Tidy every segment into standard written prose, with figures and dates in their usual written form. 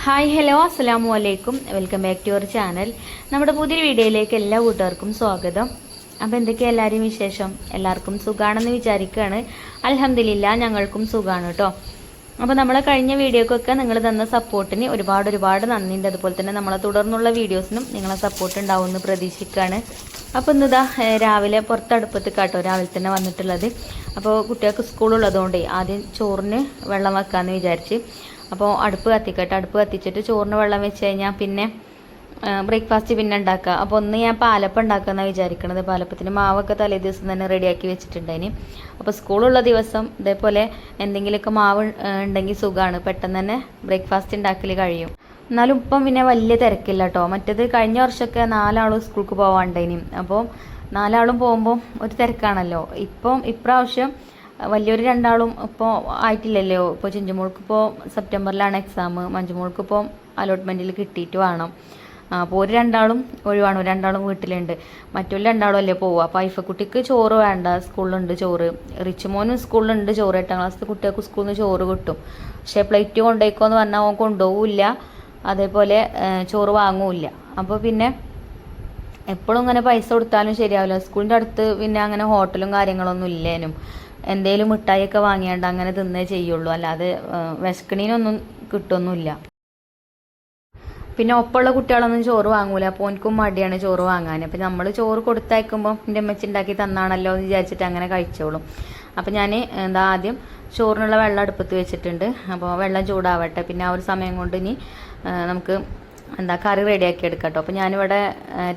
Hi hello അസ്സലാമു അലൈക്കും. Welcome back to your channel. നമ്മുടെ പുതിയൊരു വീഡിയോയിലേക്ക് എല്ലാ കൂട്ടുകാർക്കും സ്വാഗതം. അപ്പോൾ എന്തൊക്കെയാണ് എല്ലാവരെയും വിശേഷം? എല്ലാവർക്കും സുഖാണെന്ന് വിചാരിക്കുകയാണ്. അൽഹംദുലില്ലാ ഞങ്ങൾക്കും സുഖമാണ് കേട്ടോ. അപ്പോൾ നമ്മളെ കഴിഞ്ഞ വീഡിയോക്കൊക്കെ നിങ്ങൾ തന്ന സപ്പോർട്ടിന് ഒരുപാട് നന്ദിയുണ്ട്. അതുപോലെ തന്നെ നമ്മളെ തുടർന്നുള്ള വീഡിയോസിനും നിങ്ങളെ സപ്പോർട്ട് ഉണ്ടാവുമെന്ന് പ്രതീക്ഷിക്കുകയാണ്. അപ്പോൾ ഇന്നിതാ രാവിലെ പുറത്തടുപ്പത്ത് കേട്ടോ രാവിലെ തന്നെ വന്നിട്ടുള്ളത്. അപ്പോൾ കുട്ടികൾക്ക് സ്കൂളുള്ളതുകൊണ്ട് ആദ്യം ചോറിന് വെള്ളം വെക്കാമെന്ന് വിചാരിച്ച് അപ്പോൾ അടുപ്പ് കത്തിക്കട്ടെ. അടുപ്പ് കത്തിച്ചിട്ട് ചോറിന് വെള്ളം വെച്ച് കഴിഞ്ഞാൽ പിന്നെ ബ്രേക്ക്ഫാസ്റ്റ് പിന്നെ ഉണ്ടാക്കുക. അപ്പോൾ ഒന്ന് ഞാൻ പാലപ്പം ഉണ്ടാക്കാമെന്നാണ് വിചാരിക്കുന്നത്. പാലപ്പത്തിന് മാവൊക്കെ തലേ ദിവസം തന്നെ റെഡിയാക്കി വെച്ചിട്ടുണ്ടായിന്. അപ്പോൾ സ്കൂളുള്ള ദിവസം ഇതേപോലെ എന്തെങ്കിലുമൊക്കെ മാവ് ഉണ്ടെങ്കിൽ സുഖമാണ്, പെട്ടെന്ന് തന്നെ ബ്രേക്ക്ഫാസ്റ്റ് ഉണ്ടാക്കൽ കഴിയും. എന്നാലും ഇപ്പം പിന്നെ വലിയ തിരക്കില്ല കേട്ടോ. മറ്റേത് കഴിഞ്ഞ വർഷമൊക്കെ 4 ആളും സ്കൂൾക്ക് പോകാണ്ടായിനി. അപ്പോൾ 4 ആളും പോകുമ്പോൾ ഒരു തിരക്കാണല്ലോ. ഇപ്രാവശ്യം വലിയൊരു 2 ആളും ഇപ്പോൾ ആയിട്ടില്ലല്ലോ. ഇപ്പോൾ ചിഞ്ചുമോൾക്ക് ഇപ്പോൾ സെപ്റ്റംബറിലാണ് എക്സാം, മഞ്ജുമോൾക്ക് ഇപ്പോൾ അലോട്ട്മെൻറ്റിൽ കിട്ടിയിട്ട് വേണം. അപ്പോൾ ഒരു 2 ആളും ഒഴിവാണ്, 2 ആളും വീട്ടിലുണ്ട്. മറ്റൊരു 2 ആളും അല്ലേ പോവുക. അപ്പോൾ ഐഫക്കുട്ടിക്ക് ചോറ് വേണ്ട, സ്കൂളിലുണ്ട് ചോറ്. റിച്ചുമോനും സ്കൂളിലുണ്ട് ചോറ്. 8ാം ക്ലാസ്സിലെ കുട്ടികൾക്ക് സ്കൂളിൽ നിന്ന് ചോറ് കിട്ടും. പക്ഷേ പ്ലേറ്റ് കൊണ്ടുപോയിക്കോന്ന് പറഞ്ഞാൽ അവൻ കൊണ്ടുപോകില്ല, അതേപോലെ ചോറ് വാങ്ങൂല്ല. അപ്പോൾ പിന്നെ എപ്പോഴും ഇങ്ങനെ പൈസ കൊടുത്താലും ശരിയാവില്ല. സ്കൂളിൻ്റെ അടുത്ത് പിന്നെ അങ്ങനെ ഹോട്ടലും കാര്യങ്ങളൊന്നും ഇല്ലേനും. എന്തേലും മിഠായിയൊക്കെ വാങ്ങിയാണ്ട് അങ്ങനെ തിന്നേ ചെയ്യുള്ളൂ, അല്ലാതെ വിശക്കണീനൊന്നും കിട്ടുമൊന്നുമില്ല. പിന്നെ ഒപ്പമുള്ള കുട്ടികളൊന്നും ചോറ് വാങ്ങൂല. അപ്പോൾ എനിക്കും മടിയാണ് ചോറ് വാങ്ങാൻ. അപ്പം നമ്മൾ ചോറ് കൊടുത്തയക്കുമ്പോൾ എൻ്റെ അമ്മച്ചി ഉണ്ടാക്കി തന്നാണല്ലോ എന്ന് വിചാരിച്ചിട്ട് അങ്ങനെ കഴിച്ചോളും. അപ്പം ഞാൻ ആദ്യം ചോറിനുള്ള വെള്ളം അടുപ്പത്ത് വെച്ചിട്ടുണ്ട്. അപ്പോൾ വെള്ളം ചൂടാവട്ടെ. പിന്നെ ആ ഒരു സമയം കൊണ്ട് ഇനി നമുക്ക് കറി റെഡിയാക്കി എടുക്കാം കേട്ടോ. അപ്പോൾ ഞാനിവിടെ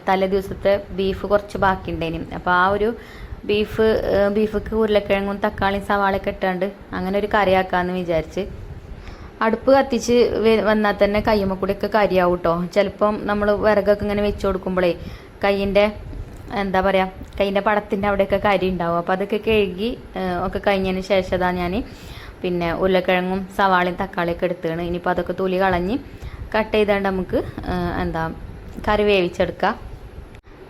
തലേ ദിവസത്തെ ബീഫ് കുറച്ച് ബാക്കിയുണ്ടേനും. അപ്പോൾ ആ ഒരു ബീഫ്ക്ക് ഉരുളക്കിഴങ്ങും തക്കാളിയും സവാളയൊക്കെ ഇട്ടാണ്ട് അങ്ങനെ ഒരു കറിയാക്കാമെന്ന് വിചാരിച്ച്. അടുപ്പ് കത്തിച്ച് വന്നാൽ തന്നെ കയ്യുമ്മ കൂടിയൊക്കെ കരിയാവും കേട്ടോ. ചിലപ്പം നമ്മൾ വിറകൊക്കെ ഇങ്ങനെ വെച്ച് കൊടുക്കുമ്പോഴേ കയ്യിൻ്റെ കയ്യിൻ്റെ പടത്തിൻ്റെ അവിടെയൊക്കെ കരി ഉണ്ടാവും. അപ്പോൾ അതൊക്കെ കഴുകി ഒക്കെ കഴിഞ്ഞതിന് ശേഷം ഞാൻ പിന്നെ ഉരുളക്കിഴങ്ങും സവാളയും തക്കാളിയൊക്കെ എടുത്തുകയാണ്. ഇനിയിപ്പോൾ അതൊക്കെ തൊലി കളഞ്ഞ് കട്ട് ചെയ്താണ്ട് നമുക്ക് കറി വേവിച്ചെടുക്കാം.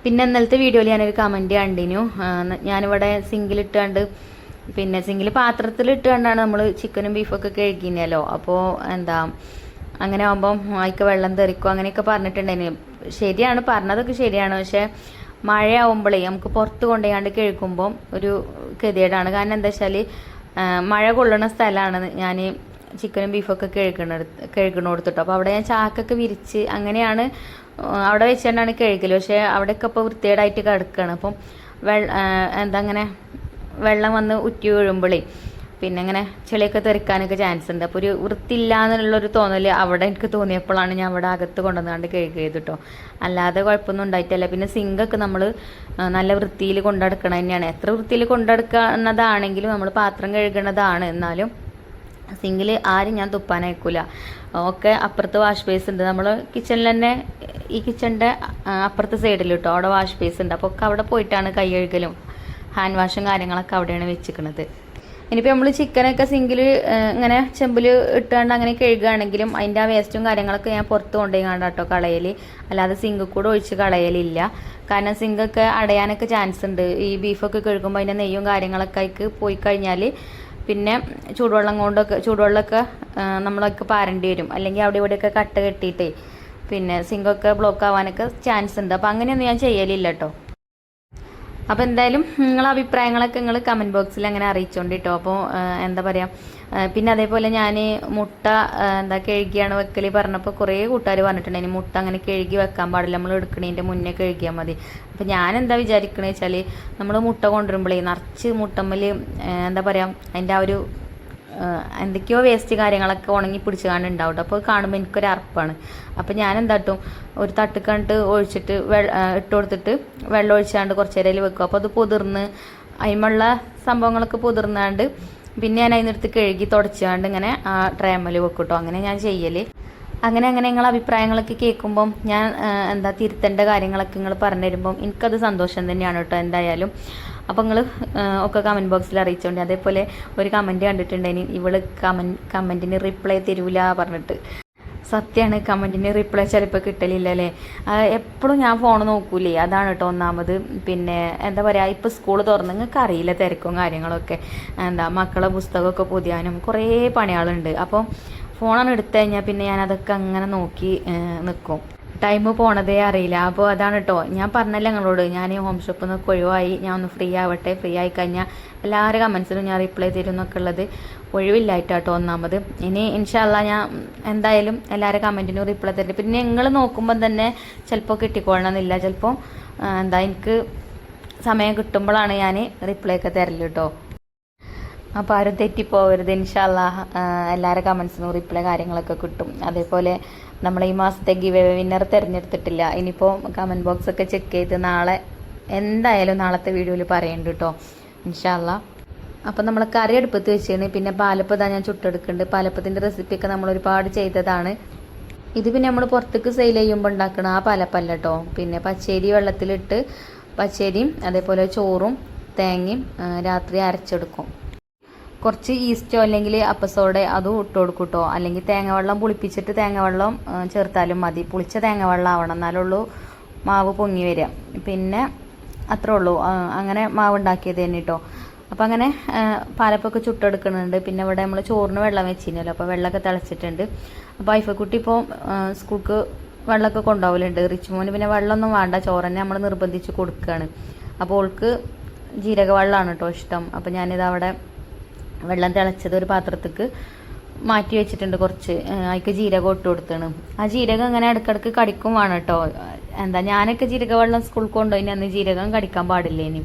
പിന്നെ ഇന്നലത്തെ വീഡിയോയിൽ ഞാനൊരു കമൻറ്റ് കണ്ടിനു. ഞാനിവിടെ സിങ്കിലിട്ടാണ്ട് പിന്നെ സിങ്കിൽ പാത്രത്തിലിട്ടാണ്ടാണ് നമ്മൾ ചിക്കനും ബീഫൊക്കെ കഴുകിനല്ലോ. അപ്പോൾ അങ്ങനെ ആകുമ്പം അതിക്ക് വെള്ളം തെറിക്കും അങ്ങനെയൊക്കെ പറഞ്ഞിട്ടുണ്ടായിരുന്നു. ശരിയാണ്, പറഞ്ഞതൊക്കെ ശരിയാണ്. പക്ഷേ മഴയാവുമ്പോഴേ നമുക്ക് പുറത്ത് കൊണ്ടുപോയാണ്ട് കഴുകുമ്പം ഒരു ഗതികേടാണ്. കാരണം എന്താ വെച്ചാൽ മഴ കൊള്ളുന്ന സ്ഥലമാണ് ഞാൻ ചിക്കനും ബീഫൊക്കെ കഴുകണോടുത്തിട്ടോ. അപ്പോൾ അവിടെ ഞാൻ ചാക്കൊക്കെ വിരിച്ച് അങ്ങനെയാണ് അവിടെ വെച്ചുകൊണ്ടാണ് കഴുകൽ. പക്ഷേ അവിടെയൊക്കെ ഇപ്പോൾ വൃത്തികേടായിട്ട് കിടക്കുകയാണ്. അപ്പം അങ്ങനെ വെള്ളം വന്ന് ഉറ്റി വീഴുമ്പോഴേ പിന്നെ അങ്ങനെ ചെളിയൊക്കെ തെറിക്കാനൊക്കെ ചാൻസ് ഉണ്ട്. അപ്പോൾ ഒരു വൃത്തിയില്ല എന്നുള്ളൊരു തോന്നൽ അവിടെ എനിക്ക് തോന്നിയപ്പോഴാണ് ഞാൻ അവിടെ അകത്ത് കൊണ്ടുവന്നാണ്ട് കഴുകിയത് കേട്ടോ. അല്ലാതെ കുഴപ്പമൊന്നും ഉണ്ടായിട്ടില്ല. പിന്നെ സിങ്കൊക്കെ നമ്മൾ നല്ല വൃത്തിയിൽ കൊണ്ടെടുക്കണം തന്നെയാണ്. എത്ര വൃത്തിയിൽ കൊണ്ടെടുക്കുന്നതാണെങ്കിലും നമ്മൾ പാത്രം കഴുകണതാണ്. എന്നാലും സിങ്കിൽ ആരും ഞാൻ തുപ്പാൻ അയക്കില്ല. ഒക്കെ അപ്പുറത്ത് വാഷ് ബേസ് ഉണ്ട്. നമ്മൾ കിച്ചണിൽ തന്നെ ഈ കിച്ചണിൻ്റെ അപ്പുറത്തെ സൈഡിൽ കേട്ടോ അവിടെ വാഷ് ബേസ് ഉണ്ട്. അപ്പോൾ ഒക്കെ അവിടെ പോയിട്ടാണ് കൈ കഴുകലും ഹാൻഡ് വാഷും കാര്യങ്ങളൊക്കെ അവിടെയാണ് വെച്ചിരിക്കുന്നത്. ഇനിയിപ്പോൾ നമ്മൾ ചിക്കനൊക്കെ സിങ്കിൽ ഇങ്ങനെ ചെമ്പിൽ ഇട്ടുകൊണ്ട് അങ്ങനെ കഴുകുകയാണെങ്കിലും അതിൻ്റെ ആ വേസ്റ്റും കാര്യങ്ങളൊക്കെ ഞാൻ പുറത്ത് കൊണ്ടുപോയി കേട്ടോ കളയൽ. അല്ലാതെ സിങ്ക് കൂടെ ഒഴിച്ച് കളയലില്ല. കാരണം സിങ്കൊക്കെ അടയാനൊക്കെ ചാൻസ് ഉണ്ട്. ഈ ബീഫൊക്കെ കഴുകുമ്പോൾ അതിൻ്റെ നെയ്യും കാര്യങ്ങളൊക്കെ അതിക്ക് പോയി കഴിഞ്ഞാൽ പിന്നെ ചൂടുവെള്ളമൊക്കെ നമ്മളൊക്കെ പാരേണ്ടി വരും. അല്ലെങ്കിൽ അവിടെ ഇവിടെയൊക്കെ കട്ട കെട്ടിയിട്ടേ പിന്നെ സിങ്കൊക്കെ ബ്ലോക്ക് ആവാനൊക്കെ ചാൻസ് ഉണ്ട്. അപ്പോൾ അങ്ങനെയൊന്നും ഞാൻ ചെയ്യലില്ല കേട്ടോ. അപ്പോൾ എന്തായാലും നിങ്ങളെ അഭിപ്രായങ്ങളൊക്കെ നിങ്ങൾ കമൻറ്റ് ബോക്സിൽ അങ്ങനെ അറിയിച്ചോണ്ട് കേട്ടോ. അപ്പോൾ പിന്നെ അതേപോലെ ഞാൻ മുട്ട കഴുകിയാണ് വെക്കൽ പറഞ്ഞപ്പോൾ കുറേ കൂട്ടുകാർ പറഞ്ഞിട്ടുണ്ടെങ്കിൽ മുട്ട അങ്ങനെ കഴുകി വെക്കാൻ പാടില്ല, നമ്മൾ എടുക്കണതിൻ്റെ മുന്നേ കഴുകിയാൽ മതി. അപ്പോൾ ഞാൻ വിചാരിക്കണമെന്ന് വെച്ചാൽ നമ്മൾ മുട്ട കൊണ്ടുവരുമ്പോഴേ നിറച്ച് മുട്ടമ്മൽ അതിൻ്റെ ആ ഒരു എന്തൊക്കെയോ വേസ്റ്റ് കാര്യങ്ങളൊക്കെ ഉണങ്ങി പിടിച്ച് കാണുന്നുണ്ടാവും. അപ്പോൾ കാണുമ്പോൾ എനിക്കൊരു അറപ്പാണ്. അപ്പോൾ ഞാൻ ഒരു തട്ട് കണ്ടിട്ട് ഒഴിച്ചിട്ട് ഇട്ട് കൊടുത്തിട്ട് വെള്ളം ഒഴിച്ചാണ്ട് കുറച്ച് നേരം വെക്കും. അപ്പോൾ അത് പൊതിർന്ന് അതിമുള്ള സംഭവങ്ങളൊക്കെ പൊതിർന്നാണ്ട് പിന്നെ ഞാൻ അതിനെടുത്ത് കഴുകി തുടച്ചാണ്ട് ഇങ്ങനെ ആ ട്രേമൽ വെക്കും കേട്ടോ. അങ്ങനെ ഞാൻ ചെയ്യൽ. അങ്ങനെ നിങ്ങളെ അഭിപ്രായങ്ങളൊക്കെ കേൾക്കുമ്പം ഞാൻ തിരുത്തേണ്ട കാര്യങ്ങളൊക്കെ നിങ്ങൾ പറഞ്ഞു തരുമ്പം എനിക്കത് സന്തോഷം തന്നെയാണ് കേട്ടോ എന്തായാലും. അപ്പോൾ നിങ്ങൾ ഒക്കെ കമൻറ്റ് ബോക്സിൽ അറിയിച്ചോണ്ട്. അതേപോലെ ഒരു കമൻറ്റ് കണ്ടിട്ടുണ്ടെങ്കിൽ ഇവള് കമൻറ്റിന് റിപ്ലൈ തരൂല പറഞ്ഞിട്ട്. സത്യമാണ്, കമൻറ്റിന് റിപ്ലൈ ചിലപ്പോൾ കിട്ടലില്ല അല്ലേ. എപ്പോഴും ഞാൻ ഫോൺ നോക്കൂലേ, അതാണ് കേട്ടോ ഒന്നാമത്. പിന്നെ ഇപ്പോൾ സ്കൂൾ തുറന്ന് നിങ്ങൾക്ക് അറിയില്ല തിരക്കും കാര്യങ്ങളൊക്കെ. മക്കളെ പുസ്തകമൊക്കെ പൊതിയാനും കുറേ പണികളുണ്ട്. അപ്പോൾ ഫോണാണ് എടുത്തു കഴിഞ്ഞാൽ പിന്നെ ഞാൻ അതൊക്കെ അങ്ങനെ നോക്കി നിൽക്കും. ടൈം പോണതേ അറിയില്ല. അപ്പോൾ അതാണ് കേട്ടോ, ഞാൻ പറഞ്ഞല്ലോ നിങ്ങളോട്, ഞാൻ ഈ ഹോം ഷോപ്പിൽ നിന്നൊക്കെ ഒഴിവായി, ഞാൻ ഒന്ന് ഫ്രീ ആവട്ടെ, ഫ്രീ ആയി കഴിഞ്ഞാൽ എല്ലാവരുടെ കമൻസിനും ഞാൻ റിപ്ലൈ തരും എന്നൊക്കെ ഉള്ളത് ഒഴിവില്ലായിട്ടാട്ടോ ഒന്നാമത്. ഇനി ഇൻഷാ അല്ലാ ഞാൻ എന്തായാലും എല്ലാവരുടെ കമൻറ്റിനും റിപ്ലൈ തരും. പിന്നെ നിങ്ങൾ നോക്കുമ്പോൾ തന്നെ ചിലപ്പോൾ കിട്ടിക്കൊള്ളണമെന്നില്ല, ചിലപ്പോൾ എനിക്ക് സമയം കിട്ടുമ്പോഴാണ് ഞാൻ റിപ്ലൈ ഒക്കെ തരല് കേട്ടോ. അപ്പോൾ ആരും തെറ്റിപ്പോകരുത്. ഇൻഷാ അല്ലാ എല്ലാവരുടെ കമൻസിനും റിപ്ലൈ കാര്യങ്ങളൊക്കെ കിട്ടും. അതേപോലെ നമ്മൾ ഈ മാസത്തെ ഗിവ് അവേ വിന്നർ തിരഞ്ഞെടുത്തിട്ടില്ല. ഇനിയിപ്പോൾ കമൻറ്റ് ബോക്സ് ഒക്കെ ചെക്ക് ചെയ്ത് നാളെ എന്തായാലും നാളത്തെ വീഡിയോയിൽ പറയുന്നുണ്ട് കേട്ടോ ഇൻഷാ അല്ലാ. അപ്പോൾ നമ്മൾ കറി അടുപ്പത്ത് വെച്ചാണ്. പിന്നെ പാലപ്പം ഞാൻ ചുട്ടെടുക്കുന്നുണ്ട്. പാലപ്പത്തിൻ്റെ റെസിപ്പിയൊക്കെ നമ്മൾ ഒരുപാട് ചെയ്തതാണ്. ഇത് പിന്നെ നമ്മൾ പുറത്തേക്ക് സെയിൽ ചെയ്യുമ്പോൾ ഉണ്ടാക്കണം ആ പാലപ്പല്ല കേട്ടോ. പിന്നെ പച്ചരി വെള്ളത്തിലിട്ട് പച്ചരിയും അതേപോലെ ചോറും തേങ്ങയും രാത്രി അരച്ചെടുക്കും. കുറച്ച് ഈസ്റ്റോ അല്ലെങ്കിൽ അപ്പസോടെ അതും ഇട്ട് കൊടുക്കും കേട്ടോ. അല്ലെങ്കിൽ തേങ്ങ പുളിപ്പിച്ചിട്ട് തേങ്ങ ചേർത്താലും മതി. പുളിച്ച തേങ്ങ ആവണം, എന്നാലുള്ളൂ മാവ് പൊങ്ങി വരിക. പിന്നെ അത്രേ ഉള്ളൂ. അങ്ങനെ മാവ് ഉണ്ടാക്കിയത് തന്നെ കേട്ടോ. അപ്പം അങ്ങനെ പാലപ്പൊക്കെ ചുട്ടെടുക്കുന്നുണ്ട്. പിന്നെ ഇവിടെ നമ്മൾ ചോറിന് വെള്ളം വെച്ചിരുന്നല്ലോ, അപ്പോൾ വെള്ളമൊക്കെ തിളച്ചിട്ടുണ്ട്. അപ്പോൾ ഐഫക്കുട്ടി ഇപ്പോൾ സ്കൂൾക്ക് വെള്ളമൊക്കെ കൊണ്ടുപോകലുണ്ട്. റിച്ചുമോന് പിന്നെ വെള്ളമൊന്നും വേണ്ട, ചോറ് തന്നെ നമ്മൾ നിർബന്ധിച്ച് കൊടുക്കുകയാണ്. അപ്പോൾ ഓൾക്ക് ജീരക വെള്ളമാണ് കേട്ടോ ഇഷ്ടം. അപ്പോൾ ഞാനിത് അവിടെ വെള്ളം തിളച്ചത് ഒരു പാത്രത്തേക്ക് മാറ്റി വെച്ചിട്ടുണ്ട്. കുറച്ച് അതിക്ക് ജീരകം ഇട്ട് കൊടുത്താണ്. ആ ജീരകം ഇങ്ങനെ ഇടയ്ക്കിടയ്ക്ക് കടിക്കും വേണം കേട്ടോ. ഞാനൊക്കെ ജീരക വെള്ളം സ്കൂളിൽ കൊണ്ടുപോയി അന്ന് ജീരകം കടിക്കാൻ പാടില്ല, ഇനി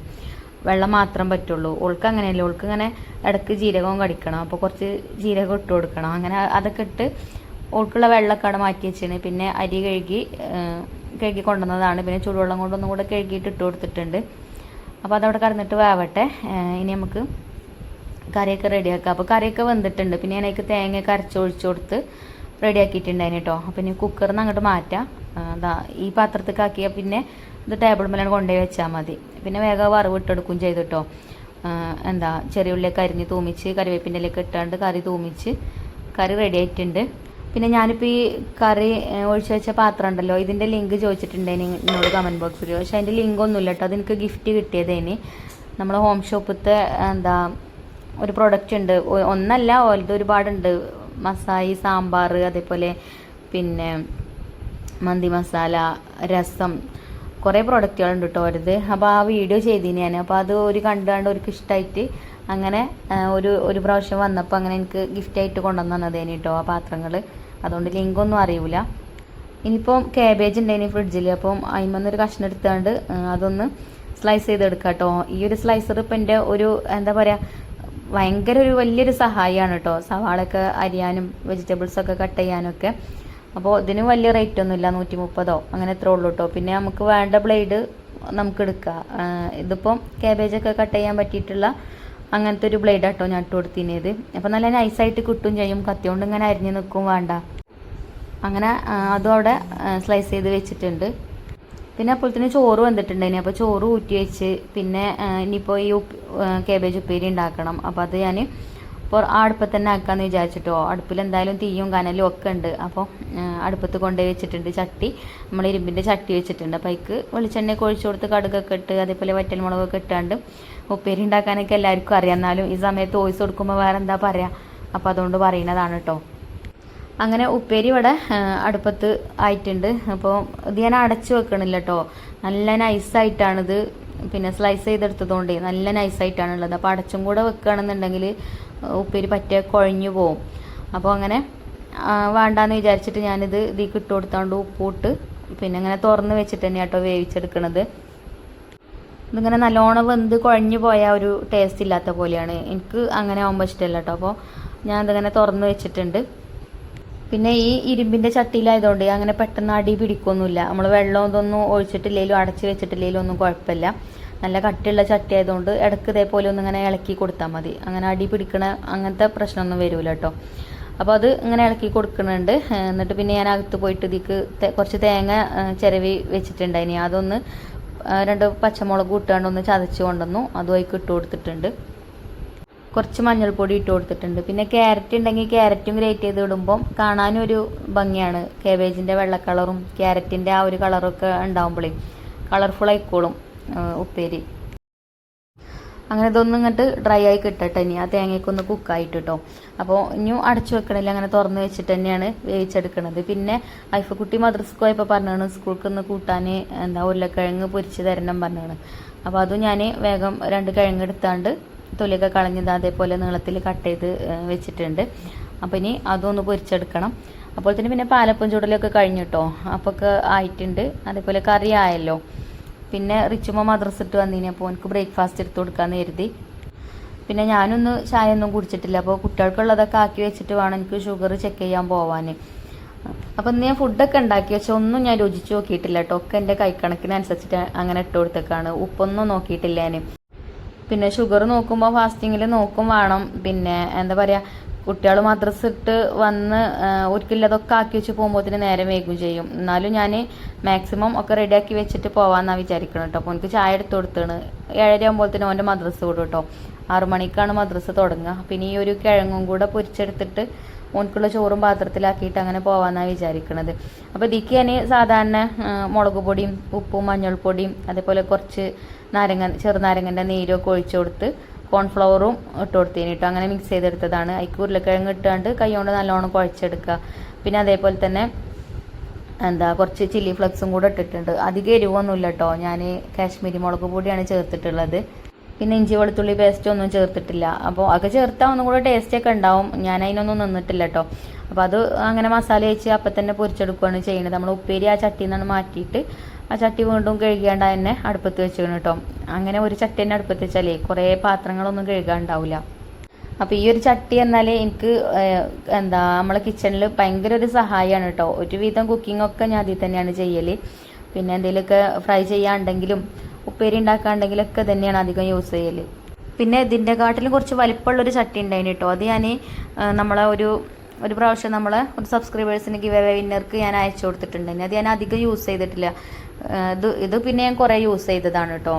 വെള്ളം മാത്രം പറ്റുള്ളൂ. ഓൾക്ക് അങ്ങനെയല്ല, ഓൾക്ക് ഇങ്ങനെ ഇടയ്ക്ക് ജീരകവും കടിക്കണം. അപ്പോൾ കുറച്ച് ജീരകം ഇട്ട് കൊടുക്കണം. അങ്ങനെ അതൊക്കെ ഇട്ട് ഓൾക്കുള്ള വെള്ളമൊക്കെ അവിടെ മാറ്റി വെച്ചാണ്. പിന്നെ അരി കഴുകി കൊണ്ടുവന്നതാണ്. പിന്നെ ചൂടുവെള്ളം കൊണ്ടൊന്നും കൂടെ കഴുകിയിട്ട് ഇട്ട് കൊടുത്തിട്ടുണ്ട്. അപ്പോൾ അതവിടെ കടന്നിട്ട് വേവട്ടെ. ഇനി നമുക്ക് കറിയൊക്കെ റെഡിയാക്കാം. അപ്പോൾ കറിയൊക്കെ വെന്തിട്ടുണ്ട്. പിന്നെ ഞാൻ അതിലേക്ക് തേങ്ങയൊക്കെ അരച്ചൊഴിച്ച് കൊടുത്ത് റെഡിയാക്കിയിട്ടുണ്ടായിന് കേട്ടോ. അപ്പോൾ ഇനി കുക്കറിൽ നിന്ന് അങ്ങോട്ട് മാറ്റാം. ഈ പാത്രത്തേക്ക് ആക്കിയാൽ പിന്നെ ഇത് ടേബിൾ മേലാണ് കൊണ്ടുപോയി വെച്ചാൽ മതി. പിന്നെ വേഗം വറവ് ഇട്ടെടുക്കും ചെയ്തു കേട്ടോ. ചെറിയ ഉള്ളിയൊക്കെ അരിഞ്ഞ് തൂമിച്ച് കറിവേപ്പിൻ്റെ ഇലയൊക്കെ ഇട്ടാണ്ട് കറി തൂമിച്ച് കറി റെഡി ആയിട്ടുണ്ട്. പിന്നെ ഞാനിപ്പോൾ ഈ കറി ഒഴിച്ച് വെച്ച പാത്രം ഉണ്ടല്ലോ, ഇതിൻ്റെ ലിങ്ക് ചോദിച്ചിട്ടുണ്ടേനി എന്നോട് കമൻറ്റ് ബോക്സിൽ. പക്ഷേ അതിൻ്റെ ലിങ്ക് ഒന്നുമില്ല കേട്ടോ. അതെനിക്ക് ഗിഫ്റ്റ് കിട്ടിയതേനി. നമ്മൾ ഹോം ഷോപ്പത്തെ ഒരു പ്രൊഡക്റ്റ് ഉണ്ട്, ഒന്നല്ല ഓലത് ഒരുപാടുണ്ട്. മസായി, സാമ്പാർ, അതേപോലെ പിന്നെ മന്തി മസാല, രസം, കുറേ പ്രൊഡക്റ്റുകളുണ്ട് കേട്ടോ അവരത്. അപ്പോൾ ആ വീഡിയോ ചെയ്തിന് ഞാൻ. അപ്പോൾ അത് കണ്ടാണ്ട് അവർക്ക് ഇഷ്ടമായിട്ട് അങ്ങനെ ഒരു പ്രാവശ്യം വന്നപ്പോൾ അങ്ങനെ എനിക്ക് ഗിഫ്റ്റായിട്ട് കൊണ്ടുവന്ന് തന്നതേനി കേട്ടോ ആ പാത്രങ്ങൾ. അതുകൊണ്ട് ലിങ്കൊന്നും അറിയില്ല. ഇനിയിപ്പോൾ കാബേജ് ഉണ്ടായിനി ഫ്രിഡ്ജിൽ. അപ്പം അതിന്മേന്നൊരു കഷ്ണം എടുത്തുകൊണ്ട് അതൊന്ന് സ്ലൈസ് ചെയ്തെടുക്കാം കേട്ടോ. ഈ ഒരു സ്ലൈസർ ഇപ്പം എൻ്റെ എന്താ പറയുക, ഭയങ്കര വലിയൊരു സഹായമാണ് കേട്ടോ. സവാളൊക്കെ അരിയാനും വെജിറ്റബിൾസൊക്കെ കട്ട് ചെയ്യാനൊക്കെ. അപ്പോൾ ഇതിന് വലിയ റേറ്റ് ഒന്നുമില്ല, 130 അങ്ങനെ എത്ര ഉള്ളൂ കേട്ടോ. പിന്നെ നമുക്ക് വേണ്ട ബ്ലേഡ് നമുക്ക് എടുക്കാം. ഇതിപ്പം കാബേജൊക്കെ കട്ട് ചെയ്യാൻ പറ്റിയിട്ടുള്ള അങ്ങനത്തെ ഒരു ബ്ലേഡ് കേട്ടോ ഞാൻ ഇട്ട് കൊടുത്തിനത്. അപ്പോൾ നല്ല നൈസായിട്ട് കിട്ടും ചെയ്യും, കത്തി കൊണ്ട് ഇങ്ങനെ അരിഞ്ഞ് നിൽക്കും വേണ്ട. അങ്ങനെ അതും അവിടെ സ്ലൈസ് ചെയ്ത് വെച്ചിട്ടുണ്ട്. പിന്നെ അപ്പോഴത്തേന് ചോറ് വന്നിട്ടുണ്ടായിന്. അപ്പോൾ ചോറ് ഊറ്റി വെച്ച് പിന്നെ ഇനിയിപ്പോൾ ഈ കാബേജ് ഉപ്പേരി ഉണ്ടാക്കണം. അപ്പോൾ അത് ഞാൻ ഇപ്പോൾ അടുപ്പത്ത് തന്നെ ആക്കാമെന്ന് വിചാരിച്ചിട്ടോ. അടുപ്പിൽ എന്തായാലും തീയും കനലും ഒക്കെ ഉണ്ട്. അപ്പോൾ അടുപ്പത്ത് കൊണ്ടുപോയി വെച്ചിട്ടുണ്ട്. ചട്ടി നമ്മൾ ഇരുമ്പിൻ്റെ ചട്ടി വെച്ചിട്ടുണ്ട്. അപ്പോൾ അതിക്ക് വെളിച്ചെണ്ണയൊക്കെ ഒഴിച്ചു കൊടുത്ത് കടുകൊക്കെ ഇട്ട് അതേപോലെ വറ്റൽമുളകൊക്കെ ഇട്ടാണ്ട് ഉപ്പേരി ഉണ്ടാക്കാനൊക്കെ എല്ലാവർക്കും അറിയാം. എന്നാലും ഈ സമയത്ത് വോയിസ് കൊടുക്കുമ്പോൾ വേറെ എന്താ പറയുക, അപ്പോൾ അതുകൊണ്ട് പറയുന്നതാണ് കേട്ടോ. അങ്ങനെ ഉപ്പേരി ഇവിടെ അടുപ്പത്ത് ആയിട്ടുണ്ട്. അപ്പോൾ ഇത് ഞാൻ അടച്ചു വെക്കണില്ല കേട്ടോ. നല്ല നൈസായിട്ടാണിത്, പിന്നെ സ്ലൈസ് ചെയ്തെടുത്തതുകൊണ്ട് നല്ല നൈസായിട്ടാണുള്ളത്. അപ്പോൾ അടച്ചും കൂടെ വെക്കുകയാണെന്നുണ്ടെങ്കിൽ ഉപ്പേരി പറ്റ കുഴഞ്ഞു പോവും. അപ്പോൾ അങ്ങനെ വേണ്ടാന്ന് വിചാരിച്ചിട്ട് ഞാനിത് ഇതിലേക്ക് ഇട്ട് കൊടുത്തോണ്ട് ഉപ്പിട്ട് പിന്നെ അങ്ങനെ തുറന്ന് വെച്ചിട്ട് തന്നെ കേട്ടോ വേവിച്ചെടുക്കണത്. ഇതിങ്ങനെ നല്ലോണം വെന്ത് കുഴഞ്ഞു പോയാൽ ഒരു ടേസ്റ്റ് ഇല്ലാത്ത പോലെയാണ്. എനിക്ക് അങ്ങനെ ആകുമ്പോൾ ഇഷ്ടമല്ല കേട്ടോ. അപ്പോൾ ഞാൻ ഇതിങ്ങനെ തുറന്ന് വെച്ചിട്ടുണ്ട്. പിന്നെ ഈ ഇരുമ്പിൻ്റെ ചട്ടിയിലായതുകൊണ്ട് അങ്ങനെ പെട്ടെന്ന് അടി പിടിക്കൊന്നുമില്ല. നമ്മൾ വെള്ളം ഇതൊന്നും ഒഴിച്ചിട്ടില്ലെങ്കിലും അടച്ച് വെച്ചിട്ടില്ലെങ്കിലും ഒന്നും കുഴപ്പമില്ല. നല്ല കട്ടിയുള്ള ചട്ടി ആയതുകൊണ്ട് ഇടയ്ക്ക് ഇതേപോലെ ഒന്നും ഇങ്ങനെ ഇളക്കി കൊടുത്താൽ മതി. അങ്ങനെ അടി പിടിക്കണ അങ്ങനത്തെ പ്രശ്നമൊന്നും വരില്ല കേട്ടോ. അപ്പോൾ അത് ഇങ്ങനെ ഇളക്കി കൊടുക്കുന്നുണ്ട്. എന്നിട്ട് പിന്നെ ഞാൻ അകത്ത് പോയിട്ട് ഇതിക്ക് കുറച്ച് തേങ്ങ ചിരവി വെച്ചിട്ടുണ്ടായിനി. അതൊന്ന് 2 പച്ചമുളക് ഇട്ടുകൊണ്ട് ഒന്ന് ചതച്ച് കൊണ്ടുവന്നു. അതും അതിക്ക് ഇട്ട് കൊടുത്തിട്ടുണ്ട്. കുറച്ച് മഞ്ഞൾപ്പൊടി ഇട്ട് കൊടുത്തിട്ടുണ്ട്. പിന്നെ ക്യാരറ്റ് ഉണ്ടെങ്കിൽ ക്യാരറ്റും ഗ്രേറ്റ് ചെയ്ത് ഇടുമ്പം കാണാനും ഒരു ഭംഗിയാണ്. കാബേജിൻ്റെ വെള്ള കളറും ക്യാരറ്റിൻ്റെ ആ ഒരു കളറൊക്കെ ഉണ്ടാകുമ്പോഴേ കളർഫുൾ ആയിക്കോളും ഉപ്പേരി. അങ്ങനെ ഇതൊന്നും ഇങ്ങോട്ട് ഡ്രൈ ആയി കിട്ടട്ടെ. ഇനി ആ തേങ്ങയ്ക്കൊന്ന് കുക്കായിട്ട് കേട്ടോ. അപ്പോൾ ഇനിയും അടച്ചു വെക്കണില്ല, അങ്ങനെ തുറന്ന് വെച്ചിട്ട് തന്നെയാണ് വേവിച്ചെടുക്കുന്നത്. പിന്നെ ഐഫക്കുട്ടി മദ്രസക്ക് പോയപ്പോൾ പറഞ്ഞാണ് സ്കൂൾക്ക് ഒന്ന് കൂട്ടാൻ ഉരുളക്കിഴങ്ങ് പൊരിച്ച് തരണം പറഞ്ഞാണ്. അപ്പോൾ അതും ഞാൻ വേഗം 2 കിഴങ്ങ് എടുത്താണ്ട് തൊലിയൊക്കെ കളഞ്ഞത് അതേപോലെ നീളത്തിൽ കട്ട് ചെയ്ത് വെച്ചിട്ടുണ്ട്. അപ്പോൾ ഇനി അതൊന്ന് പൊരിച്ചെടുക്കണം. അപ്പോൾ തന്നെ പിന്നെ പാലപ്പം ചൂടലൊക്കെ കഴിഞ്ഞു കേട്ടോ. അപ്പോൾ ഒക്കെ ആയിട്ടുണ്ട്. അതേപോലെ കറി ആയല്ലോ. പിന്നെ റിച്ചുമ്മ മദ്രസ ഇട്ട് വന്നിനി, അപ്പോൾ എനിക്ക് ബ്രേക്ക്ഫാസ്റ്റ് എടുത്ത് കൊടുക്കാമെന്ന് കരുതി. പിന്നെ ഞാനൊന്ന് ചായ ഒന്നും കുടിച്ചിട്ടില്ല. അപ്പോൾ കുട്ടികൾക്കുള്ളതൊക്കെ ആക്കി വെച്ചിട്ട് വേണം എനിക്ക് ഷുഗർ ചെക്ക് ചെയ്യാൻ പോവാൻ. അപ്പോൾ ഇന്ന് ഞാൻ ഫുഡൊക്കെ ഉണ്ടാക്കി വെച്ചാൽ ഒന്നും ഞാൻ രുചിച്ച് നോക്കിയിട്ടില്ല കേട്ടോ. ഒക്കെ എൻ്റെ കൈക്കണക്കിനനുസരിച്ചിട്ട് അങ്ങനെ ഇട്ട് കൊടുത്തേക്കാണ്. ഉപ്പൊന്നും നോക്കിയിട്ടില്ല ഞാൻ. പിന്നെ ഷുഗർ നോക്കുമ്പോൾ ഫാസ്റ്റിങ്ങിൽ നോക്കും വേണം. പിന്നെ എന്താ പറയുക, കുട്ടികൾ മദ്രസ ഇട്ട് വന്ന് ഒരിക്കലതൊക്കെ ആക്കി വെച്ച് പോകുമ്പോഴത്തേന് നേരം വൈകും ചെയ്യും. എന്നാലും ഞാൻ മാക്സിമം ഒക്കെ റെഡിയാക്കി വെച്ചിട്ട് പോകാമെന്നാണ് വിചാരിക്കണം കേട്ടോ. അപ്പോൾ എനിക്ക് ചായ എടുത്ത് കൊടുത്താണ്. 7:30 ആകുമ്പോഴത്തേനും ഓൻ്റെ മദ്രസ വിടും കേട്ടോ. 6 മണിക്കാണ് മദ്രസ തുടങ്ങുക. പിന്നെ ഈ ഒരു കിഴങ്ങും കൂടെ പൊരിച്ചെടുത്തിട്ട് ഓനക്കുള്ള ചോറും പാത്രത്തിലാക്കിയിട്ട് അങ്ങനെ പോകാമെന്നാണ് വിചാരിക്കണത്. അപ്പോൾ ഇതിക്ക് ഞാൻ സാധാരണ മുളക് പൊടിയും ഉപ്പും മഞ്ഞൾപ്പൊടിയും അതേപോലെ കുറച്ച് ചെറുനാരങ്ങൻ്റെ നീരൊക്കെ ഒഴിച്ചു കൊടുത്ത് കോൺഫ്ലവറും ഇട്ട് കൊടുത്തതിന് കേട്ടോ. അങ്ങനെ മിക്സ് ചെയ്തെടുത്തതാണ്. അതിക്ക് ഉരുളക്കിഴങ്ങ് ഇട്ടാണ്ട് കൈ കൊണ്ട് നല്ലോണം കുഴച്ചെടുക്കുക. പിന്നെ അതേപോലെ തന്നെ കുറച്ച് ചില്ലി ഫ്ലെക്സും കൂടെ ഇട്ടിട്ടുണ്ട്. അധികം എരിവൊന്നുമില്ല കേട്ടോ. ഞാൻ കാശ്മീരി മുളക് പൊടിയാണ് ചേർത്തിട്ടുള്ളത്. പിന്നെ ഇഞ്ചി വെളുത്തുള്ളി പേസ്റ്റ് ഒന്നും ചേർത്തിട്ടില്ല. അപ്പോൾ അതൊക്കെ ചേർത്താൽ ഒന്നും കൂടെ ടേസ്റ്റൊക്കെ ഉണ്ടാവും. ഞാൻ അതിനൊന്നും നിന്നിട്ടില്ല കേട്ടോ. അപ്പോൾ അത് അങ്ങനെ മസാല വെച്ച് അപ്പം തന്നെ പൊരിച്ചെടുക്കുകയാണ് ചെയ്യുന്നത്. നമ്മൾ ഉപ്പേരി ആ ചട്ടിയിൽ നിന്നാണ് മാറ്റിയിട്ട് ആ ചട്ടി വീണ്ടും കഴുകിയാണ്ട് തന്നെ അടുപ്പത്ത് വെച്ചിരുന്നു കേട്ടോ. അങ്ങനെ ഒരു ചട്ടി തന്നെ അടുപ്പത്ത് വെച്ചാലേ കുറേ പാത്രങ്ങളൊന്നും കഴുകാണ്ടാവില്ല. അപ്പോൾ ഈ ഒരു ചട്ടി എന്നാൽ എനിക്ക് നമ്മളെ കിച്ചണിൽ ഭയങ്കര ഒരു സഹായമാണ് കേട്ടോ. ഒരുവിധം കുക്കിങ്ങൊക്കെ ഞാൻ അതിൽ തന്നെയാണ് ചെയ്യൽ. പിന്നെ എന്തെങ്കിലുമൊക്കെ ഫ്രൈ ചെയ്യാണ്ടെങ്കിലും ഉപ്പേരി ഉണ്ടാക്കാണ്ടെങ്കിലൊക്കെ തന്നെയാണ് അധികം യൂസ് ചെയ്യൽ. പിന്നെ ഇതിൻ്റെ കാട്ടിലും കുറച്ച് വലിപ്പമുള്ളൊരു ചട്ടി ഉണ്ടായിരുന്നു കേട്ടോ. അത് ഞാൻ നമ്മളെ ഒരു പ്രാവശ്യം നമ്മളെ ഒരു സബ്സ്ക്രൈബേഴ്സിന് ഗിവ് അവേ വിന്നർക്ക് ഞാൻ അയച്ചു കൊടുത്തിട്ടുണ്ടായിരുന്നു. അത് ഞാൻ അധികം യൂസ് ചെയ്തിട്ടില്ല. ഇത് പിന്നെ ഞാൻ കുറേ യൂസ് ചെയ്തതാണ് കേട്ടോ.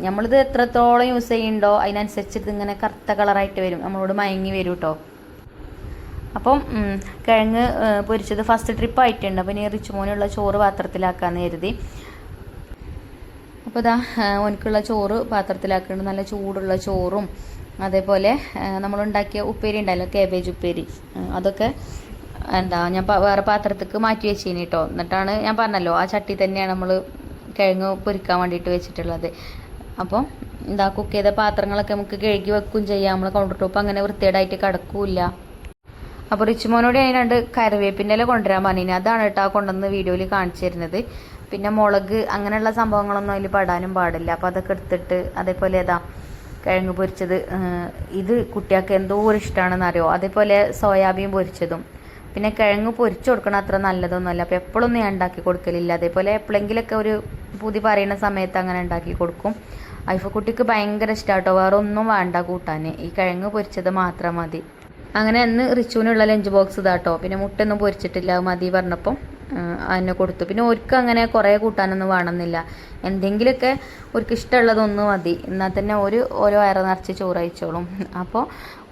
നമ്മളിത് എത്രത്തോളം യൂസ് ചെയ്യുന്നുണ്ടോ അതിനനുസരിച്ചിട്ട് ഇങ്ങനെ കറുത്ത കളറായിട്ട് വരും, നമ്മളോട് മയങ്ങി വരും കേട്ടോ. അപ്പം കിഴങ്ങ് പൊരിച്ചത് ഫസ്റ്റ് ട്രിപ്പ് ആയിട്ടുണ്ട്. അപ്പം ഇനി റിച്ചുമോനുള്ള ചോറ് പാത്രത്തിലാക്കാമെന്ന് കരുതി. അപ്പോൾ ഇതാ ഓനക്കുള്ള ചോറ് പാത്രത്തിലാക്കുന്നുണ്ട്. നല്ല ചൂടുള്ള ചോറും അതേപോലെ നമ്മളുണ്ടാക്കിയ ഉപ്പേരി ഉണ്ടല്ലോ, കാബേജ് ഉപ്പേരി, അതൊക്കെ ഞാൻ വേറെ പാത്രത്തേക്ക് മാറ്റി വെച്ചിനി കേട്ടോ. എന്നിട്ടാണ് ഞാൻ പറഞ്ഞല്ലോ ആ ചട്ടി തന്നെയാണ് നമ്മൾ കിഴങ്ങ് പൊരിക്കാൻ വേണ്ടിയിട്ട് വെച്ചിട്ടുള്ളത്. അപ്പോൾ കുക്ക് ചെയ്ത പാത്രങ്ങളൊക്കെ നമുക്ക് കഴുകി വെക്കുകയും ചെയ്യാം. നമ്മൾ കൗണ്ടർ ടോപ്പ് അങ്ങനെ വൃത്തികേടായിട്ട് കിടക്കില്ല. അപ്പോൾ റിച്ചുമോനോട് ഞാൻ 2 കറിവേപ്പിൻ്റെ ഇല കൊണ്ടുവരാൻ പറഞ്ഞിനി. അതാണ് കേട്ടോ കൊണ്ടുവന്ന് വീഡിയോയിൽ കാണിച്ചു തരുന്നത്. പിന്നെ മുളക് അങ്ങനെയുള്ള സംഭവങ്ങളൊന്നും അതിൽ പെടാനും പാടില്ല. അപ്പോൾ അതൊക്കെ എടുത്തിട്ട് അതേപോലെ കിഴങ്ങ് പൊരിച്ചത്, ഇത് കുട്ടികൾക്ക് എന്തോ ഒരു ഇഷ്ടമാണെന്ന് അറിയോ. അതേപോലെ സോയാബീൻ പൊരിച്ചതും. പിന്നെ കിഴങ്ങ് പൊരിച്ചു കൊടുക്കണം അത്ര നല്ലതൊന്നുമല്ല. അപ്പോൾ എപ്പോഴൊന്നും ഞാൻ ഉണ്ടാക്കി കൊടുക്കലില്ല. അതേപോലെ എപ്പോഴെങ്കിലൊക്കെ ഒരു പുതി പറയുന്ന സമയത്ത് അങ്ങനെ ഉണ്ടാക്കി കൊടുക്കും. ഐഫക്കുട്ടിക്ക് ഭയങ്കര ഇഷ്ടമാണ് കേട്ടോ. വേറെ ഒന്നും വേണ്ട കൂട്ടാൻ, ഈ കിഴങ്ങ് പൊരിച്ചത് മാത്രം മതി. അങ്ങനെ അന്ന് റിച്ചുവിനുള്ള ലഞ്ച് ബോക്സ് ഇതാട്ടോ. പിന്നെ മുട്ടൊന്നും പൊരിച്ചിട്ടില്ല, മതി പറഞ്ഞപ്പം അതിനെ കൊടുത്തു. പിന്നെ ഓർക്ക് അങ്ങനെ കുറേ കൂട്ടാനൊന്നും വേണമെന്നില്ല. എന്തെങ്കിലുമൊക്കെ ഓർക്ക് ഇഷ്ടമുള്ളതൊന്നും മതി. എന്നാൽ തന്നെ ഓരോ വയറ് നിറച്ച് ചോറ് കഴിച്ചോളും. അപ്പോൾ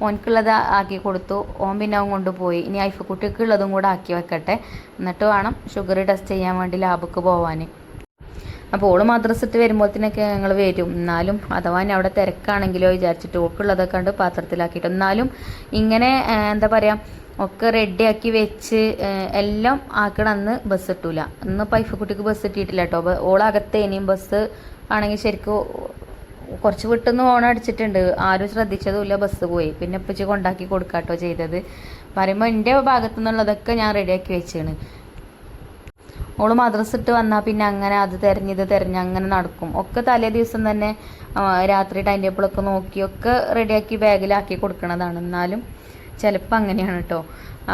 ഓനക്കുള്ളത് ആക്കി കൊടുത്തു. ഓൻ പിന്നെ അവൻ കൊണ്ടുപോയി. ഇനി ഐഫക്കുട്ടിക്കുള്ളതും കൂടെ ആക്കി വെക്കട്ടെ, എന്നിട്ട് വേണം ഷുഗർ ടെസ്റ്റ് ചെയ്യാൻ വേണ്ടി ലാബിക്ക് പോവാൻ. അപ്പോൾ ഓള് മദ്രസ ഇട്ട് വരുമ്പോഴത്തേനൊക്കെ ഞങ്ങൾ വരും. എന്നാലും അഥവാ ഞാൻ അവിടെ തിരക്കാണെങ്കിലോ വിചാരിച്ചിട്ട് ഓൾക്കുള്ളതൊക്കെ കണ്ട് പാത്രത്തിലാക്കിയിട്ട്, എന്നാലും ഇങ്ങനെ എന്താ പറയുക ഒക്കെ റെഡിയാക്കി വെച്ച് എല്ലാം ആക്കണമെന്ന് ബസ് കിട്ടൂല. ഇന്ന് ഐഫക്കുട്ടിക്ക് ബസ് കിട്ടിയിട്ടില്ല കേട്ടോ. ഓളകത്തേനെയും ബസ് ആണെങ്കിൽ ശരിക്കും കുറച്ച് വിട്ടൊന്ന് ഓണം അടിച്ചിട്ടുണ്ട്. ആരും ശ്രദ്ധിച്ചതുമില്ല, ബസ് പോയി. പിന്നെ ഇപ്പച്ചി കൊണ്ടാക്കി കൊടുക്കാട്ടോ ചെയ്തത്. പറയുമ്പോൾ എൻ്റെ ഭാഗത്തു നിന്നുള്ളതൊക്കെ ഞാൻ റെഡിയാക്കി വെച്ചാണ്. ഓള് മദ്രസ ഇട്ട് വന്നാൽ പിന്നെ അങ്ങനെ അത് തിരഞ്ഞ് അങ്ങനെ നടക്കും. ഒക്കെ തലേ ദിവസം തന്നെ രാത്രി ടൈം ടേബിളൊക്കെ നോക്കിയൊക്കെ റെഡിയാക്കി ബാഗിലാക്കി കൊടുക്കണതാണ്. എന്നാലും ചിലപ്പോൾ അങ്ങനെയാണ് കേട്ടോ.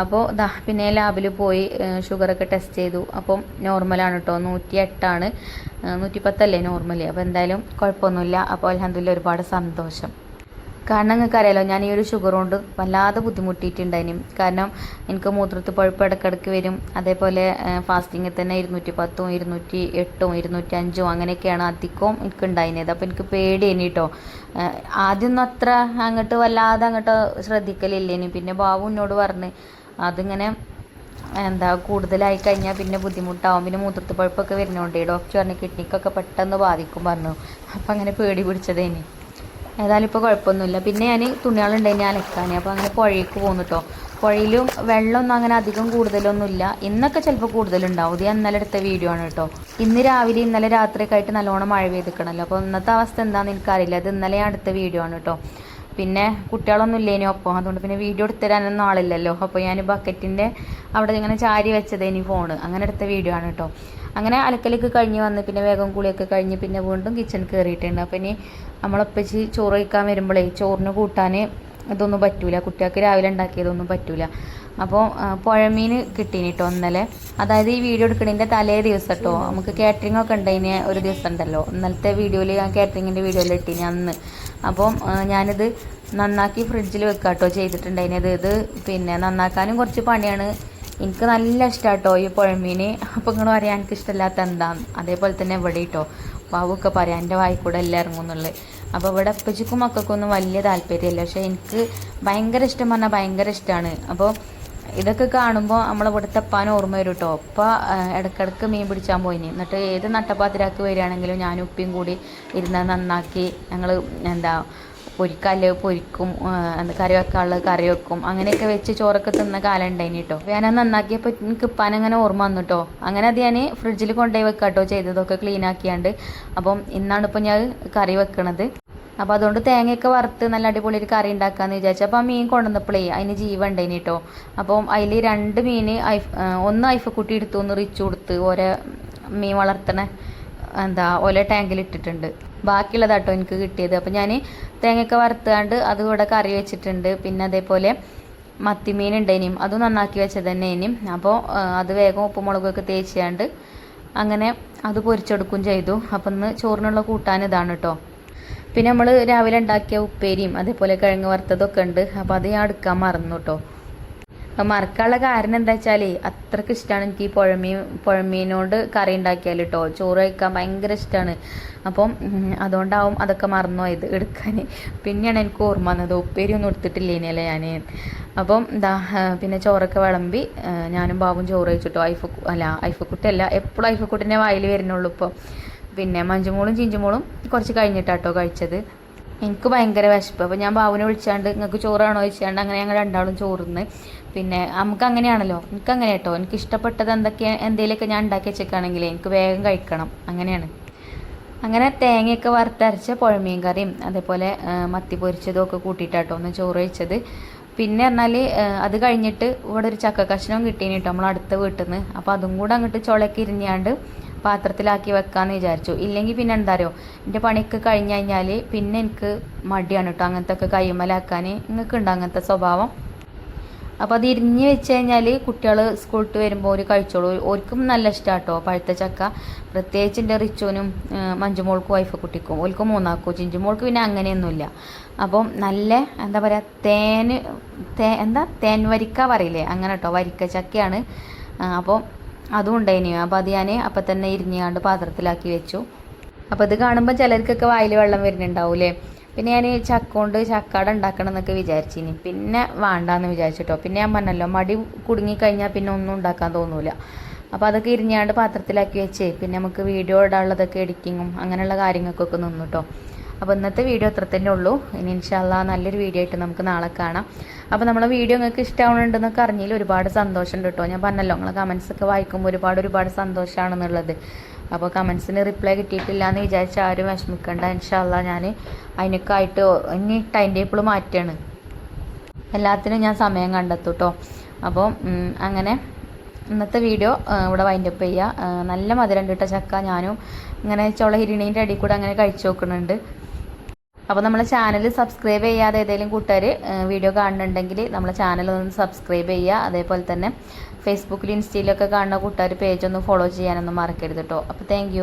അപ്പോൾ പിന്നെ ലാബിൽ പോയി ഷുഗറൊക്കെ ടെസ്റ്റ് ചെയ്തു. അപ്പം നോർമലാണ് കേട്ടോ, 108 110 നോർമലി. അപ്പോൾ എന്തായാലും കുഴപ്പമൊന്നുമില്ല. അപ്പോൾ അൽഹംദുലില്ലാ ഒരുപാട് സന്തോഷം. കാരണം നിങ്ങൾക്കറിയാലോ ഞാൻ ഈ ഒരു ഷുഗർ കൊണ്ട് വല്ലാതെ ബുദ്ധിമുട്ടിയിട്ടുണ്ടായിരുന്നു. കാരണം എനിക്ക് മൂത്രത്തിൽ പഴുപ്പ് ഇടയ്ക്കിടയ്ക്ക് വരും. അതേപോലെ ഫാസ്റ്റിങ്ങിൽ തന്നെ 210 208 205 അങ്ങനെയൊക്കെയാണ് അധികവും എനിക്ക് ഉണ്ടായിരുന്നത്. അപ്പോൾ എനിക്ക് പേടിയേനി കേട്ടോ. ആദ്യമൊന്നും അത്ര അങ്ങോട്ട് വല്ലാതെ അങ്ങോട്ട് ശ്രദ്ധിക്കലില്ലേനി. പിന്നെ ബാബു എന്നോട് പറഞ്ഞ് അതിങ്ങനെ കൂടുതലായി കഴിഞ്ഞാൽ പിന്നെ ബുദ്ധിമുട്ടാവും, പിന്നെ മൂത്രത്തിൽ പഴുപ്പൊക്കെ വരുന്നതുകൊണ്ടേ ഡോക്ടർ പറഞ്ഞു കിഡ്നിക്കൊക്കെ പെട്ടെന്ന് ബാധിക്കും പറഞ്ഞു. അപ്പം അങ്ങനെ പേടി പിടിച്ചതേനി. ഏതായാലും ഇപ്പോൾ കുഴപ്പമൊന്നുമില്ല. പിന്നെ ഞാൻ തുണികളുണ്ടായി അലക്കാൻ, അപ്പോൾ അങ്ങനെ പുഴയ്ക്ക് പോകുന്നു കേട്ടോ. പുഴയിലും വെള്ളമൊന്നും അങ്ങനെ അധികം കൂടുതലൊന്നുമില്ല. ഇന്നൊക്കെ ചിലപ്പോൾ കൂടുതലുണ്ടാവും. ഇത് ഇന്നലെ എടുത്ത വീഡിയോ ആണ് കേട്ടോ. ഇന്ന് രാവിലെ ഇന്നലെ രാത്രിയൊക്കെ ആയിട്ട് നല്ലോണം മഴ പെയ്തിക്കണല്ലോ. അപ്പോൾ ഇന്നത്തെ അവസ്ഥ എന്താണെന്ന് എനിക്കറിയില്ല. അത് ഇന്നലെ ഞാൻ എടുത്ത വീഡിയോ ആണ് കേട്ടോ. പിന്നെ കുട്ടികളൊന്നും ഇല്ലേനോ ഒപ്പം, അതുകൊണ്ട് പിന്നെ വീഡിയോ എടുത്ത് തരാനൊന്നും ആളില്ലല്ലോ. അപ്പോൾ ഞാൻ ബക്കറ്റിൻ്റെ അവിടെ ഇങ്ങനെ ചാരി വെച്ചതേനി ഫോണ്, അങ്ങനെ എടുത്ത വീഡിയോ ആണ് കേട്ടോ. അങ്ങനെ അലക്കലൊക്കെ കഴിഞ്ഞ് വന്ന് പിന്നെ വേഗം കുളിയൊക്കെ കഴിഞ്ഞ് പിന്നെ വീണ്ടും കിച്ചൺ കയറിയിട്ടുണ്ട്. അപ്പോൾ ഇനി നമ്മളൊപ്പിച്ച് ചോറ് കഴിക്കാൻ വരുമ്പോഴേ ചോറിന് കൂട്ടാൻ ഇതൊന്നും പറ്റൂല, കുട്ടികൾക്ക് രാവിലെ ഉണ്ടാക്കിയതൊന്നും പറ്റൂല. അപ്പോൾ പുഴമീൻ കിട്ടീനി കേട്ടോ ഇന്നലെ. അതായത് ഈ വീഡിയോ എടുക്കണതിൻ്റെ തലേ ദിവസം കേട്ടോ. നമുക്ക് കാറ്ററിംഗ് ഒക്കെ ഉണ്ടായിന് ഒരു ദിവസം ഉണ്ടല്ലോ, ഇന്നലത്തെ വീഡിയോയിൽ ഞാൻ കാറ്ററിങ്ങിൻ്റെ വീഡിയോയിൽ ഇട്ടീനി അന്ന്. അപ്പം ഞാനിത് നന്നാക്കി ഫ്രിഡ്ജിൽ വെക്കുക കേട്ടോ ചെയ്തിട്ടുണ്ടായിന്. ഇത് പിന്നെ നന്നാക്കാനും കുറച്ച് പണിയാണ്. എനിക്ക് നല്ല ഇഷ്ടമാണ് കേട്ടോ ഈ പുഴമീൻ. അപ്പോൾ നിങ്ങൾ പറയാൻ എനിക്ക് ഇഷ്ടമില്ലാത്ത എന്താന്ന്. അതേപോലെ തന്നെ ഇവിടെ കേട്ടോ പാവൊക്കെ പറയാം എൻ്റെ വായിക്കൂടെ എല്ലാം ഇറങ്ങുന്നുള്ളത്. അപ്പോൾ ഇവിടെ അപ്പച്ചിക്കും മക്കൾക്കൊന്നും വലിയ താല്പര്യമില്ല, പക്ഷേ എനിക്ക് ഭയങ്കര ഇഷ്ടം പറഞ്ഞാൽ ഭയങ്കര ഇഷ്ടമാണ്. അപ്പോൾ ഇതൊക്കെ കാണുമ്പോൾ നമ്മളിവിടുത്തെ ഉപ്പാനെ ഓർമ്മ വരും കേട്ടോ. ഉപ്പ ഇടയ്ക്കിടയ്ക്ക് മീൻ പിടിച്ചാൻ പോയിനി. എന്നിട്ട് ഏത് നട്ടപ്പാത്തിരാക്ക് വരികയാണെങ്കിലും ഞാനും ഉപ്പയും കൂടി ഇരുന്ന് നന്നാക്കി ഞങ്ങൾ പൊരിക്കല്ല് പൊരിക്കും, കറി വെക്കാനുള്ളത് കറി വെക്കും, അങ്ങനെയൊക്കെ വെച്ച് ചോറൊക്കെ തിന്ന കാലം ഉണ്ടായിന് കേട്ടോ. അപ്പോൾ ഞാൻ നന്നാക്കിയപ്പോൾ എനിക്ക് ഉപ്പാനങ്ങനെ ഓർമ്മ വന്നു കേട്ടോ. അങ്ങനെ അത് ഞാൻ ഫ്രിഡ്ജിൽ കൊണ്ടുപോയി വെക്കാം കേട്ടോ ചെയ്തതൊക്കെ ക്ലീൻ ആക്കിയാണ്ട്. അപ്പം ഇന്നാണ് ഇപ്പോൾ ഞാൻ കറി വെക്കണത്. അപ്പോൾ അതുകൊണ്ട് തേങ്ങയൊക്കെ വറുത്ത് നല്ല അടിപൊളി ഒരു കറി ഉണ്ടാക്കാമെന്ന് വിചാരിച്ചു. അപ്പോൾ ആ മീൻ കൊണ്ടുവന്നപ്പോഴേ അതിന് ജീവൻ ഉണ്ടായിന് കേട്ടോ. അപ്പം അതിൽ 2 മീൻ ഒന്ന് ഐഫക്കുട്ടി എടുത്തു, ഒന്ന് റിച്ചു കൊടുത്ത് ഓരോ മീൻ വളർത്തണ ഓരോ ടാങ്കിൽ ഇട്ടിട്ടുണ്ട്. ബാക്കിയുള്ളതാട്ടോ എനിക്ക് കിട്ടിയത്. അപ്പോൾ ഞാൻ തേങ്ങയൊക്കെ വറുത്താണ്ട് അത് ഇവിടെ കറി വെച്ചിട്ടുണ്ട്. പിന്നെ അതേപോലെ മത്തിമീൻ ഉണ്ടായിനും, അതും നന്നാക്കി വെച്ചത് തന്നെ ഇനിയും. അപ്പോൾ അത് വേഗം ഉപ്പുമുളകൊക്കെ തേച്ചാണ്ട് അങ്ങനെ അത് പൊരിച്ചെടുക്കുകയും ചെയ്തു. അപ്പം ഇന്ന് ചോറിനുള്ള കൂട്ടാൻ ഇതാണ് കേട്ടോ. പിന്നെ നമ്മൾ രാവിലെ ഉണ്ടാക്കിയ ഉപ്പേരിയും അതേപോലെ കിഴങ്ങ് വറുത്തതൊക്കെ ഉണ്ട്. അപ്പോൾ അത് ഞാൻ എടുക്കാൻ മറന്നു കേട്ടോ. അപ്പം മറക്കാനുള്ള കാരണം എന്താ വെച്ചാൽ അത്രയ്ക്ക് ഇഷ്ടമാണ് എനിക്ക് ഈ പുഴമീനോട് കറി ഉണ്ടാക്കിയാൽ കേട്ടോ. ചോറ് കഴിക്കാൻ ഭയങ്കര ഇഷ്ടമാണ്. അപ്പം അതുകൊണ്ടാവും അതൊക്കെ മറന്നുപോയത് എടുക്കാൻ. പിന്നെയാണ് എനിക്ക് ഓർമ്മ വന്നത് ഉപ്പേരി ഒന്നും എടുത്തിട്ടില്ലേനല്ലേ ഞാൻ. അപ്പം പിന്നെ ചോറൊക്കെ വിളമ്പി ഞാനും ബാബും ചോറ് കഴിച്ചിട്ടോ. ഐഫക്കുട്ടിയല്ല, എപ്പോഴും ഐഫക്കുട്ടിൻ്റെ വായിൽ വരുന്നുള്ളൂ ഇപ്പോൾ. പിന്നെ മഞ്ജുമോളും ചിഞ്ചുമോളും കുറച്ച് കഴിഞ്ഞിട്ടാട്ടോ കഴിച്ചത്. എനിക്ക് ഭയങ്കര വിശപ്പ്. അപ്പോൾ ഞാൻ ബാബുവിനെ വിളിച്ചാണ്ട് നിങ്ങൾക്ക് ചോറാണോ ചോദിച്ചാണ്ട് അങ്ങനെ ഞങ്ങൾ രണ്ടാളും ചോറിന്ന്. പിന്നെ നമുക്ക് അങ്ങനെയാണല്ലോ, എനിക്കങ്ങനെ കേട്ടോ. എനിക്ക് ഇഷ്ടപ്പെട്ടത് എന്തെങ്കിലുമൊക്കെ ഞാൻ ഉണ്ടാക്കി വെച്ചേക്കാണെങ്കിൽ എനിക്ക് വേഗം കഴിക്കണം, അങ്ങനെയാണ്. അങ്ങനെ തേങ്ങയൊക്കെ വറുത്തരച്ച പുഴമീൻ കറിയും അതേപോലെ മത്തി പൊരിച്ചതും ഒക്കെ കൂട്ടിയിട്ടാട്ടോ ഒന്ന് ചോറ് കഴിച്ചത്. പിന്നെ പറഞ്ഞാൽ അത് കഴിഞ്ഞിട്ട് ഇവിടെ ഒരു ചക്ക കഷ്ണവും കിട്ടീനി കേട്ടോ നമ്മൾ അടുത്ത വീട്ടിൽ നിന്ന്. അപ്പോൾ അതും കൂടെ അങ്ങോട്ട് ചുളക്കി ഇരിഞ്ഞാണ്ട് പാത്രത്തിലാക്കി വെക്കാമെന്ന് വിചാരിച്ചു. ഇല്ലെങ്കിൽ പിന്നെ എന്താ അറിയോ, എൻ്റെ പണിയൊക്കെ കഴിഞ്ഞ് കഴിഞ്ഞാൽ പിന്നെ എനിക്ക് മടിയാണ് കേട്ടോ അങ്ങനത്തെ ഒക്കെ കൈമലാക്കാൻ. നിങ്ങൾക്ക് ഉണ്ടോ അങ്ങനത്തെ സ്വഭാവം? അപ്പോൾ അത് ഇരിഞ്ഞ് വെച്ച് കഴിഞ്ഞാൽ കുട്ടികൾ സ്കൂളിട്ട് വരുമ്പോൾ ഒരു കഴിച്ചോളൂ. ഓർക്കും നല്ല ഇഷ്ടമാണ് കേട്ടോ പഴുത്ത ചക്ക. പ്രത്യേകിച്ച് എൻ്റെ റിച്ചുവിനും മഞ്ജുമോൾക്കും വൈഫക്കുട്ടിക്കും, ഓൽക്കും 3 ചിഞ്ചുമോൾക്ക് പിന്നെ അങ്ങനെയൊന്നുമില്ല. അപ്പം നല്ല എന്താ പറയുക തേൻ വരിക്ക പറയില്ലേ, അങ്ങനെ കേട്ടോ വരിക്ക ചക്കയാണ്. അപ്പോൾ അതും ഉണ്ടായിനി. അപ്പോൾ അത് ഞാൻ അപ്പം തന്നെ ഇരിഞ്ഞാണ്ട് പാത്രത്തിലാക്കി വെച്ചു. അപ്പോൾ ഇത് കാണുമ്പോൾ ചിലർക്കൊക്കെ വായിൽ വെള്ളം വരുന്നുണ്ടാവൂലേ. പിന്നെ ഞാൻ ചക്ക കൊണ്ട് ചക്കാട ഉണ്ടാക്കണം എന്നൊക്കെ വിചാരിച്ചിനി. പിന്നെ വേണ്ടാന്ന് വിചാരിച്ചിട്ടോ. പിന്നെ ഞാൻ പറഞ്ഞല്ലോ മടി കുടുങ്ങിക്കഴിഞ്ഞാൽ പിന്നെ ഒന്നും ഉണ്ടാക്കാൻ തോന്നൂല. അപ്പോൾ അതൊക്കെ ഇരിഞ്ഞാണ്ട് പാത്രത്തിലാക്കി വെച്ചേ പിന്നെ നമുക്ക് വീഡിയോ ഇടാനുള്ളതൊക്കെ എഡിറ്റിങ്ങും അങ്ങനെയുള്ള കാര്യങ്ങൾക്കൊക്കെ നിന്നു കേട്ടോ. അപ്പോൾ ഇന്നത്തെ വീഡിയോ അത്ര തന്നെ ഉള്ളൂ. ഇനി ഇൻഷാ അല്ലാഹ് നല്ലൊരു വീഡിയോ ആയിട്ട് നമുക്ക് നാളെ കാണാം. അപ്പോൾ നമ്മളെ വീഡിയോ നിങ്ങൾക്ക് ഇഷ്ടമാവുന്നുണ്ടെന്നൊക്കെ അറിഞ്ഞതിൽ ഒരുപാട് സന്തോഷമുണ്ട് കേട്ടോ. ഞാൻ പറഞ്ഞല്ലോ നിങ്ങളെ കമൻസൊക്കെ വായിക്കുമ്പോൾ ഒരുപാട് സന്തോഷമാണെന്നുള്ളത്. അപ്പോൾ കമൻസിന് റിപ്ലൈ കിട്ടിയിട്ടില്ല എന്ന് വിചാരിച്ച ആരും വിഷമിക്കണ്ട. ഇൻഷാ അല്ലാഹ് ഞാൻ അതിനൊക്കെ ആയിട്ട് ഇനി ടൈം ടേബിൾ മാറ്റുകയാണ്. എല്ലാത്തിനും ഞാൻ സമയം കണ്ടെത്തും കേട്ടോ. അപ്പോൾ അങ്ങനെ ഇന്നത്തെ വീഡിയോ ഇവിടെ വൈൻഡപ്പ് ചെയ്യുക. നല്ല മധുരം കിട്ട ചക്ക ഞാനും ഇങ്ങനെ ചുളഹിരിണീൻ്റെ അടിയിൽ കൂടെ അങ്ങനെ കഴിച്ചു നോക്കുന്നുണ്ട്. അപ്പോൾ നമ്മളെ ചാനൽ സബ്സ്ക്രൈബ് ചെയ്യാതെ ഏതെങ്കിലും കൂട്ടുകാർ വീഡിയോ കാണുന്നുണ്ടെങ്കിൽ നമ്മളെ ചാനൽ ഒന്ന് സബ്സ്ക്രൈബ് ചെയ്യുക. അതേപോലെ തന്നെ ഫേസ്ബുക്കിലും ഇൻസ്റ്റയിലൊക്കെ കാണുന്ന കൂട്ടുകാർ പേജ് ഒന്ന് ഫോളോ ചെയ്യാനൊന്നും മറക്കരുത് കേട്ടോ. അപ്പോൾ താങ്ക്